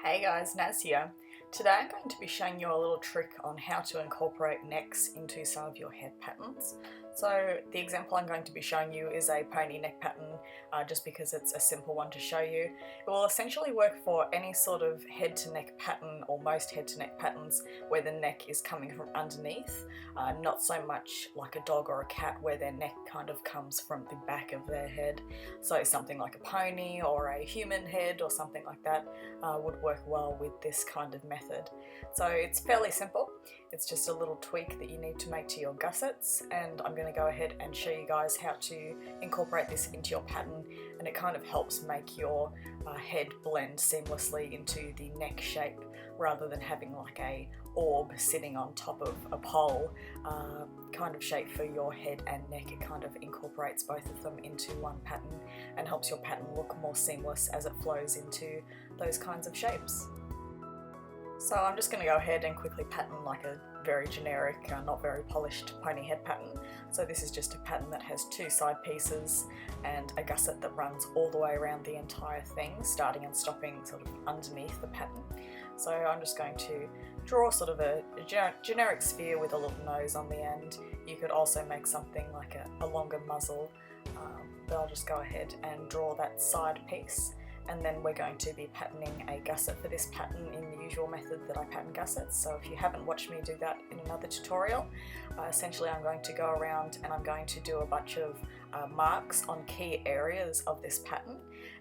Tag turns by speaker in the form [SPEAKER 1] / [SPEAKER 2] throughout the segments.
[SPEAKER 1] Hey guys, Naz here. Today I'm going to be showing you a little trick on how to incorporate necks into some of your head patterns. So the example I'm going to be showing you is a pony neck pattern, just because it's a simple one to show you. It will essentially work for any sort of head to neck pattern, or most head to neck patterns where the neck is coming from underneath, not so much like a dog or a cat where their neck kind of comes from the back of their head. So something like a pony or a human head or something like that would work well with this kind of method. So it's fairly simple. It's just a little tweak that you need to make to your gussets, and I'm going to go ahead and show you guys how to incorporate this into your pattern, and it kind of helps make your head blend seamlessly into the neck shape rather than having like a orb sitting on top of a pole kind of shape for your head and neck. It kind of incorporates both of them into one pattern and helps your pattern look more seamless as it flows into those kinds of shapes. So I'm just going to go ahead and quickly pattern like a very generic, not very polished pony head pattern. So this is just a pattern that has two side pieces and a gusset that runs all the way around the entire thing, starting and stopping sort of underneath the pattern. So I'm just going to draw sort of a generic sphere with a little nose on the end. You could also make something like a longer muzzle, but I'll just go ahead and draw that side piece. And then we're going to be patterning a gusset for this pattern in the usual method that I pattern gussets. So if you haven't watched me do that in another tutorial, essentially I'm going to go around and I'm going to do a bunch of marks on key areas of this pattern,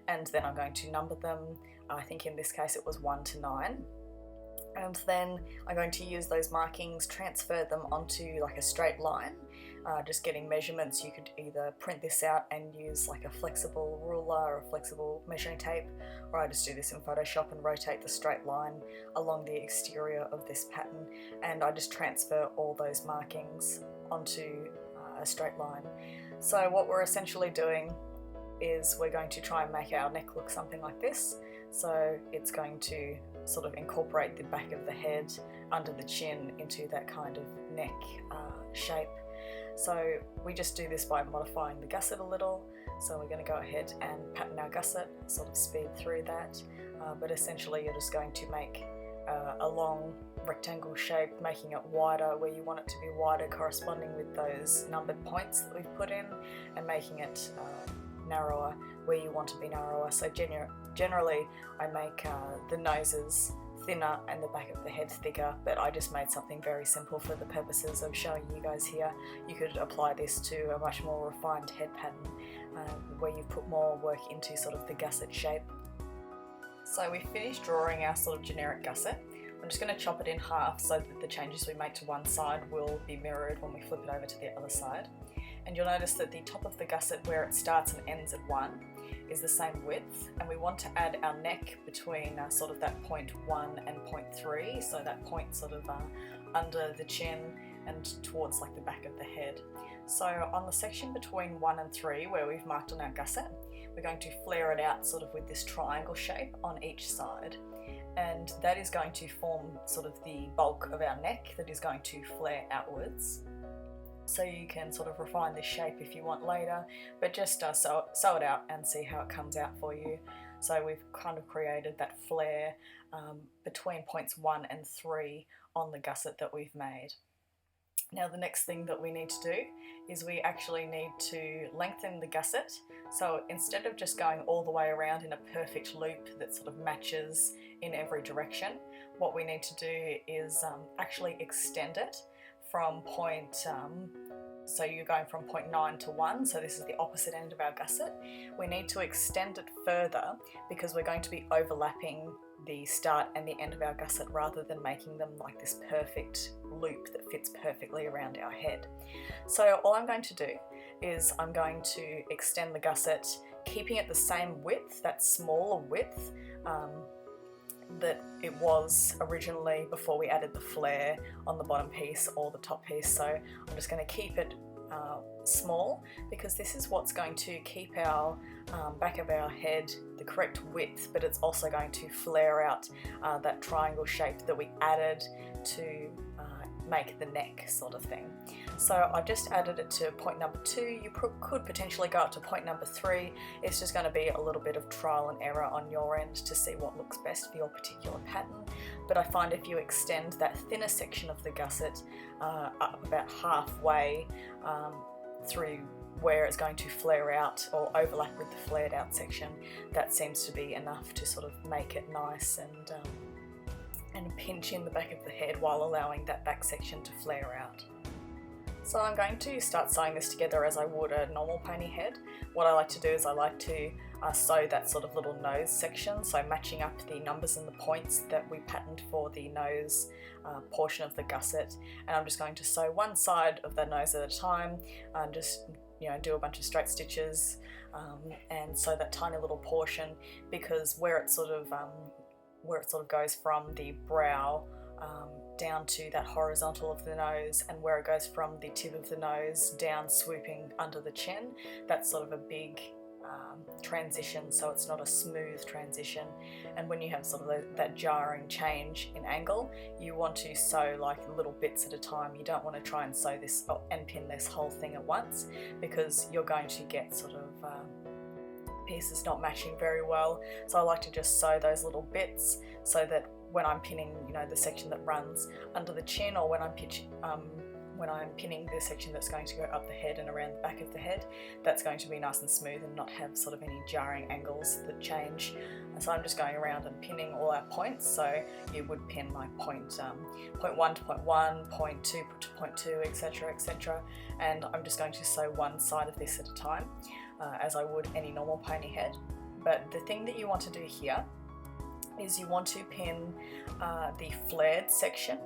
[SPEAKER 1] and then I'm going to number them. I think in this case it was 1 to 9. And then I'm going to use those markings, transfer them onto like a straight line. Just getting measurements, you could either print this out and use like a flexible ruler or a flexible measuring tape, or I just do this in Photoshop and rotate the straight line along the exterior of this pattern, and I just transfer all those markings onto a straight line. So what we're essentially doing is we're going to try and make our neck look something like this. So it's going to sort of incorporate the back of the head under the chin into that kind of neck shape. So we just do this by modifying the gusset a little. So we're going to go ahead and pattern our gusset, sort of speed through that, but essentially you're just going to make a long rectangle shape, making it wider where you want it to be wider, corresponding with those numbered points that we've put in, and making it narrower where you want to be narrower. So generally I make the noses thinner and the back of the head thicker, but I just made something very simple for the purposes of showing you guys here. You could apply this to a much more refined head pattern where you've put more work into sort of the gusset shape. So we finished drawing our sort of generic gusset. I'm just going to chop it in half so that the changes we make to one side will be mirrored when we flip it over to the other side. And you'll notice that the top of the gusset, where it starts and ends at 1, is the same width, and we want to add our neck between sort of that point 1 and point 3, so that point sort of under the chin and towards like the back of the head. So on the section between 1 and 3 where we've marked on our gusset, we're going to flare it out sort of with this triangle shape on each side, and that is going to form sort of the bulk of our neck that is going to flare outwards. So you can sort of refine this shape if you want later, but just sew it out and see how it comes out for you. So we've kind of created that flare between points 1 and 3 on the gusset that we've made. Now the next thing that we need to do is we actually need to lengthen the gusset. So instead of just going all the way around in a perfect loop that sort of matches in every direction, what we need to do is actually extend it from point, so you're going from point 9 to 1, so this is the opposite end of our gusset. We need to extend it further because we're going to be overlapping the start and the end of our gusset rather than making them like this perfect loop that fits perfectly around our head. So all I'm going to do is I'm going to extend the gusset, keeping it the same width, that smaller width that it was originally before we added the flare on the bottom piece or the top piece. So I'm just going to keep it small, because this is what's going to keep our back of our head the correct width, but it's also going to flare out that triangle shape that we added to make the neck sort of thing. So I just added it to point number 2. You could potentially go up to point number 3. It's just going to be a little bit of trial and error on your end to see what looks best for your particular pattern. But I find if you extend that thinner section of the gusset up about halfway through where it's going to flare out or overlap with the flared out section, that seems to be enough to sort of make it nice and pinch in the back of the head while allowing that back section to flare out. So I'm going to start sewing this together as I would a normal pony head. What I like to do is I like to sew that sort of little nose section, so matching up the numbers and the points that we patterned for the nose portion of the gusset, and I'm just going to sew one side of the nose at a time and just do a bunch of straight stitches and sew that tiny little portion, because where it sort of goes from the brow down to that horizontal of the nose, and where it goes from the tip of the nose down swooping under the chin, that's sort of a big transition, so it's not a smooth transition. And when you have sort of that jarring change in angle, you want to sew like little bits at a time. You don't want to try and sew this and pin this whole thing at once, because you're going to get sort of pieces not matching very well. So I like to just sew those little bits so that when I'm pinning, the section that runs under the chin, or when I'm pinning the section that's going to go up the head and around the back of the head, that's going to be nice and smooth and not have sort of any jarring angles that change. And so I'm just going around and pinning all our points. So you would pin like point 1 to point 1, point 2 to point 2, etc, etc. And I'm just going to sew one side of this at a time, as I would any normal pony head. But the thing that you want to do here is you want to pin the flared section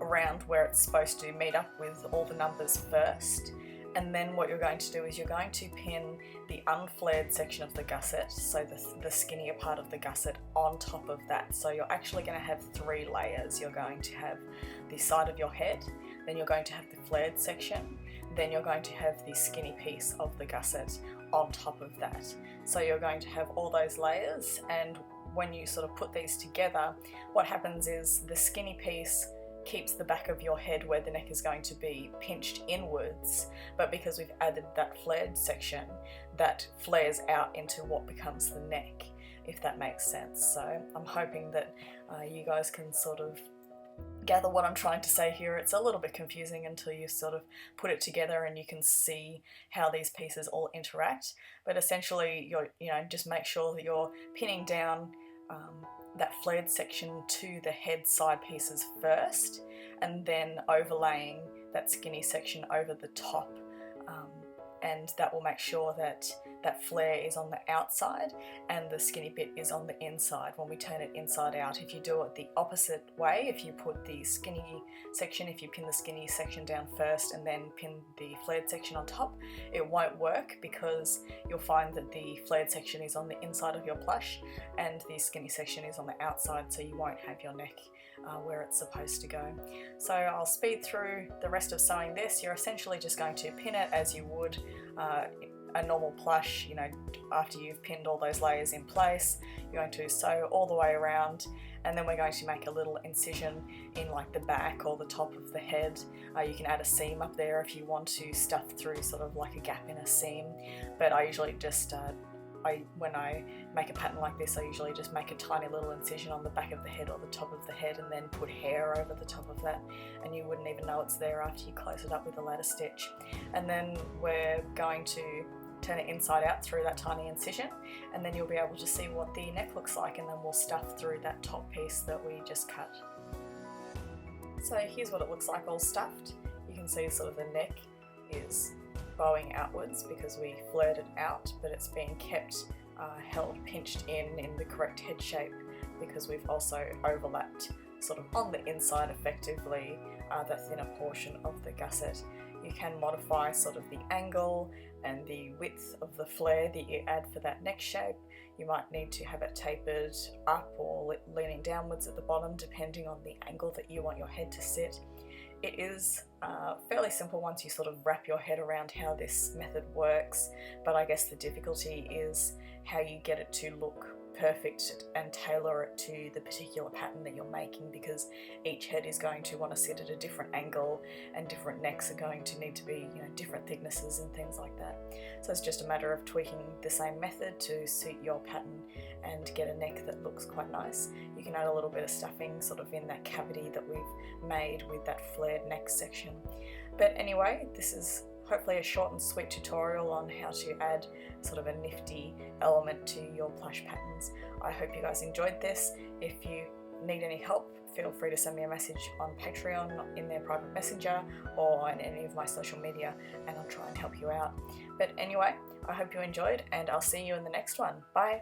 [SPEAKER 1] around where it's supposed to meet up with all the numbers first, and then what you're going to do is you're going to pin the unflared section of the gusset, so the skinnier part of the gusset, on top of that. So you're actually going to have 3 layers. You're going to have the side of your head, then you're going to have the flared section, then you're going to have the skinny piece of the gusset on top of that. So you're going to have all those layers, and when you sort of put these together, what happens is the skinny piece keeps the back of your head where the neck is going to be pinched inwards, but because we've added that flared section, that flares out into what becomes the neck, if that makes sense. So I'm hoping that you guys can sort of gather what I'm trying to say here. It's a little bit confusing until you sort of put it together and you can see how these pieces all interact, but essentially just make sure that you're pinning down that flared section to the head side pieces first, and then overlaying that skinny section over the top, and that will make sure that that flare is on the outside and the skinny bit is on the inside when we turn it inside out. If you do it the opposite way, if you put the skinny section, if you pin the skinny section down first and then pin the flared section on top, it won't work, because you'll find that the flared section is on the inside of your plush and the skinny section is on the outside, so you won't have your neck where it's supposed to go. So I'll speed through the rest of sewing this. You're essentially just going to pin it as you would a normal plush. After you've pinned all those layers in place, you're going to sew all the way around, and then we're going to make a little incision in like the back or the top of the head. You can add a seam up there if you want to stuff through sort of like a gap in a seam, but I usually just when I make a pattern like this, I usually just make a tiny little incision on the back of the head or the top of the head, and then put hair over the top of that, and you wouldn't even know it's there after you close it up with a ladder stitch. And then we're going to turn it inside out through that tiny incision, and then you'll be able to see what the neck looks like, and then we'll stuff through that top piece that we just cut. So here's what it looks like all stuffed. You can see sort of the neck is bowing outwards because we flared it out, but it's being kept held pinched in the correct head shape because we've also overlapped sort of on the inside effectively that thinner portion of the gusset. You can modify sort of the angle and the width of the flare that you add for that neck shape. You might need to have it tapered up or leaning downwards at the bottom, depending on the angle that you want your head to sit. it is fairly simple once you sort of wrap your head around how this method works, but I guess the difficulty is how you get it to look perfect and tailor it to the particular pattern that you're making, because each head is going to want to sit at a different angle and different necks are going to need to be, you know, different thicknesses and things like that. So it's just a matter of tweaking the same method to suit your pattern and get a neck that looks quite nice. You can add a little bit of stuffing sort of in that cavity that we've made with that flared neck section. But anyway, this is hopefully a short and sweet tutorial on how to add sort of a nifty element to your plush patterns. I hope you guys enjoyed this. If you need any help, feel free to send me a message on Patreon in their private messenger or on any of my social media, and I'll try and help you out. But anyway, I hope you enjoyed, and I'll see you in the next one. Bye!